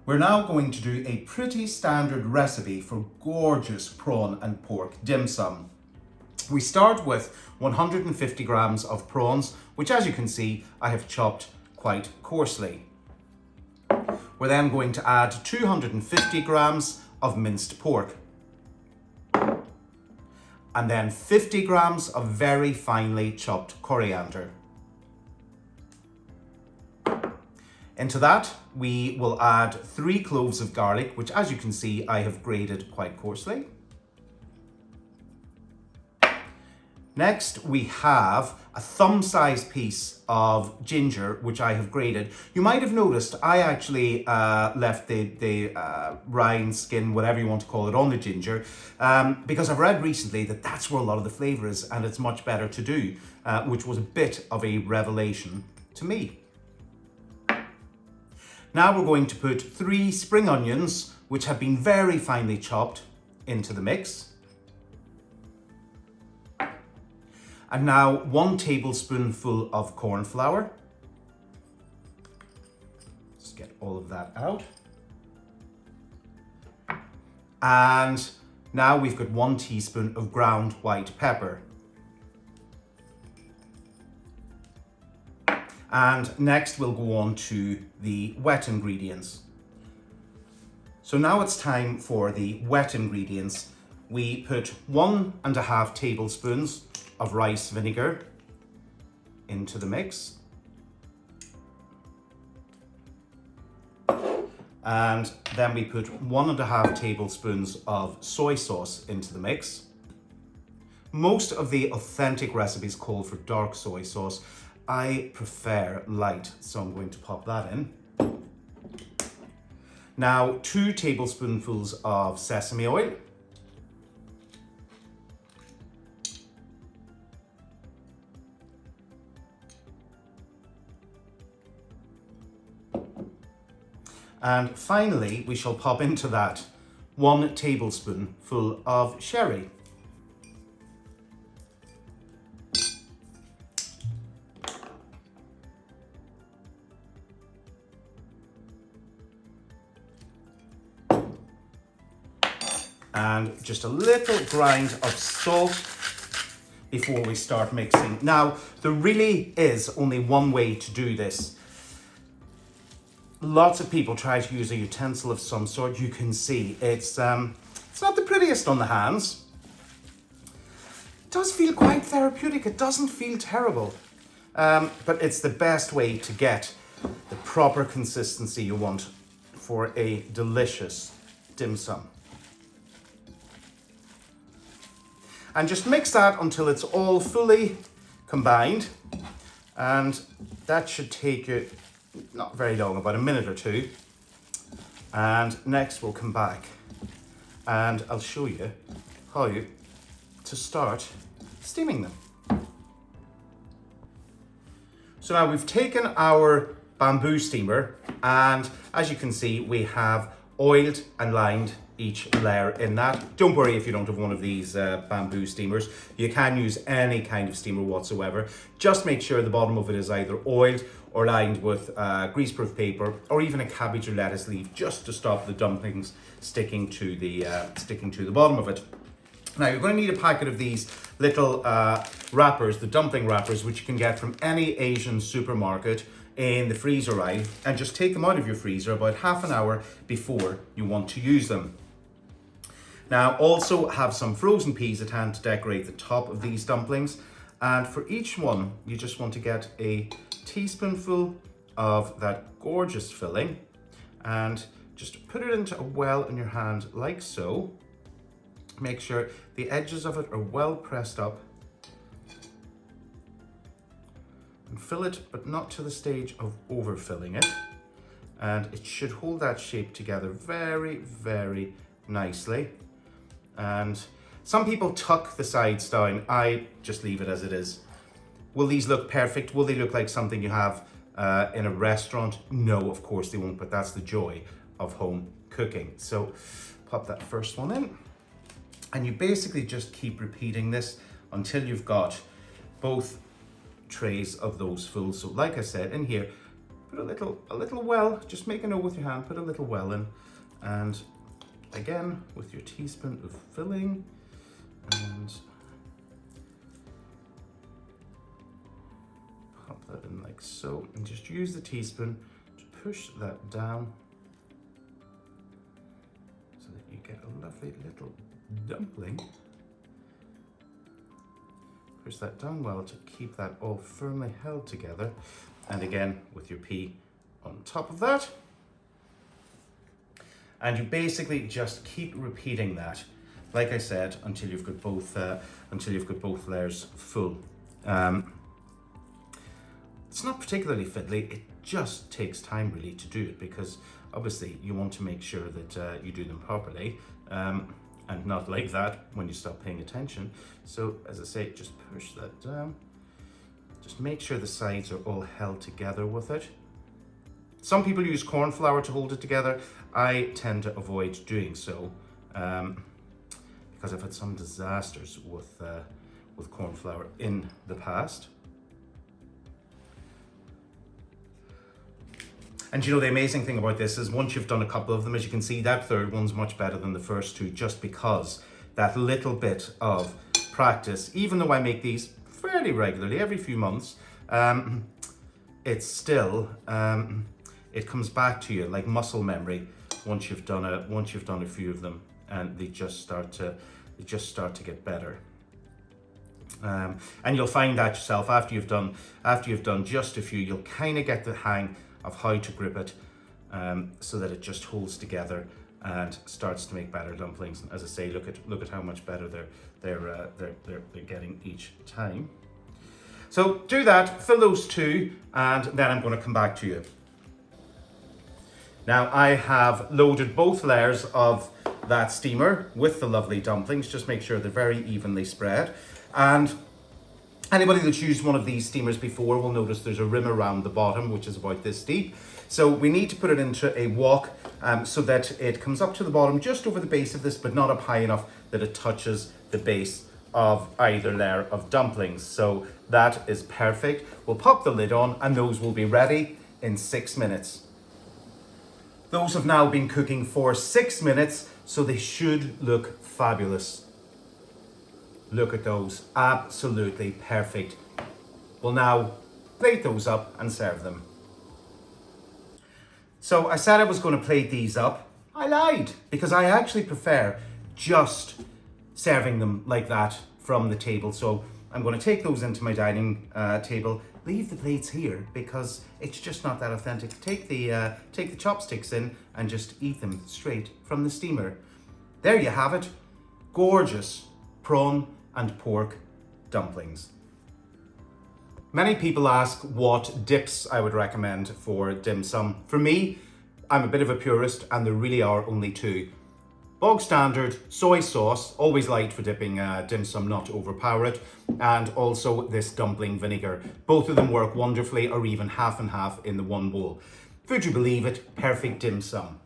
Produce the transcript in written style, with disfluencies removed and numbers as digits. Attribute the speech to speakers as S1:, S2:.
S1: We're now going to do a pretty standard recipe for gorgeous prawn and pork dim sum. We start with 150 grams of prawns, which as you can see, I have chopped quite coarsely. We're then going to add 250 grams of minced pork. And then 50 grams of very finely chopped coriander. Into that, we will add 3 cloves of garlic, which as you can see, I have grated quite coarsely. Next, we have a thumb-sized piece of ginger, which I have grated. You might have noticed I actually left the rind, skin, whatever you want to call it, on the ginger, because I've read recently that that's where a lot of the flavour is, and it's much better to do, which was a bit of a revelation to me. Now we're going to put 3 spring onions, which have been very finely chopped, into the mix. And now 1 tablespoonful of corn flour. Just get all of that out. And now we've got 1 teaspoon of ground white pepper. And next we'll go on to the wet ingredients. So now it's time for the wet ingredients. We put 1.5 tablespoons of rice vinegar into the mix. And then we put 1.5 tablespoons of soy sauce into the mix. Most of the authentic recipes call for dark soy sauce. I prefer light, so I'm going to pop that in. Now, 2 tablespoonfuls of sesame oil. And finally, we shall pop into that 1 tablespoonful of sherry. And just a little grind of salt before we start mixing. Now, there really is only one way to do this. Lots of people try to use a utensil of some sort. You can see it's not the prettiest on the hands. It does feel quite therapeutic. It doesn't feel terrible, but it's the best way to get the proper consistency you want for a delicious dim sum. And just mix that until it's all fully combined, and that should take you not very long, about a minute or 2. And next we'll come back and I'll show you how to start steaming them. So now we've taken our bamboo steamer, and as you can see, we have oiled and lined each layer in that. Don't worry if you don't have one of these bamboo steamers. You can use any kind of steamer whatsoever. Just make sure the bottom of it is either oiled or lined with greaseproof paper, or even a cabbage or lettuce leaf, just to stop the dumplings sticking to the bottom of it. Now you're going to need a packet of these little wrappers, the dumpling wrappers, which you can get from any Asian supermarket in the freezer aisle, and just take them out of your freezer about half an hour before you want to use them. Now also have some frozen peas at hand to decorate the top of these dumplings, and for each one you just want to get a teaspoonful of that gorgeous filling and just put it into a well in your hand like so. Make sure the edges of it are well pressed up, and fill it, but not to the stage of overfilling it. And it should hold that shape together very, very nicely. And some people tuck the sides down. I just leave it as it is. Will these look perfect? Will they look like something you have in a restaurant? No, of course they won't, but that's the joy of home cooking. So pop that first one in, and you basically just keep repeating this until you've got both trays of those full. So like I said, in here, put a little well, just make a note with your hand, put a little well in, and again with your teaspoon of filling, and pop that in like so, and just use the teaspoon to push that down so that you get a lovely little dumpling. Push that down well to keep that all firmly held together, and again with your pea on top of that. And you basically just keep repeating that, like I said, until you've got both layers full. It's not particularly fiddly. It just takes time really to do it, because obviously you want to make sure that you do them properly, and not like that when you stop paying attention. So as I say, just push that down. Just make sure the sides are all held together with it. Some people use corn flour to hold it together. I tend to avoid doing so because I've had some disasters with corn flour in the past. And you know, the amazing thing about this is once you've done a couple of them, as you can see, that third one's much better than the first two, just because that little bit of practice, even though I make these fairly regularly, every few months, it's still, it comes back to you like muscle memory once you've done a few of them, and they just start to get better. And you'll find that yourself after you've done just a few, you'll kind of get the hang of how to grip it, so that it just holds together and starts to make better dumplings. And as I say, look at how much better they're getting each time. So do that, fill those two, and then I'm going to come back to you. Now I have loaded both layers of that steamer with the lovely dumplings. Just make sure they're very evenly spread. And anybody that's used one of these steamers before will notice there's a rim around the bottom, which is about this deep. So we need to put it into a wok so that it comes up to the bottom, just over the base of this, but not up high enough that it touches the base of either layer of dumplings. So that is perfect. We'll pop the lid on and those will be ready in 6 minutes. Those have now been cooking for 6 minutes, so they should look fabulous. Look at those, absolutely perfect. We'll now plate those up and serve them. So I said I was going to plate these up. I lied, because I actually prefer just serving them like that from the table. So I'm going to take those into my dining table, leave the plates here because it's just not that authentic. Take the chopsticks in and just eat them straight from the steamer. There you have it, gorgeous prawn and pork dumplings. Many people ask what dips I would recommend for dim sum. For me, I'm a bit of a purist and there really are only two. Bog standard soy sauce, always light for dipping dim sum, not to overpower it, and also this dumpling vinegar. Both of them work wonderfully, or even half and half in the one bowl. Would you believe it? Perfect dim sum.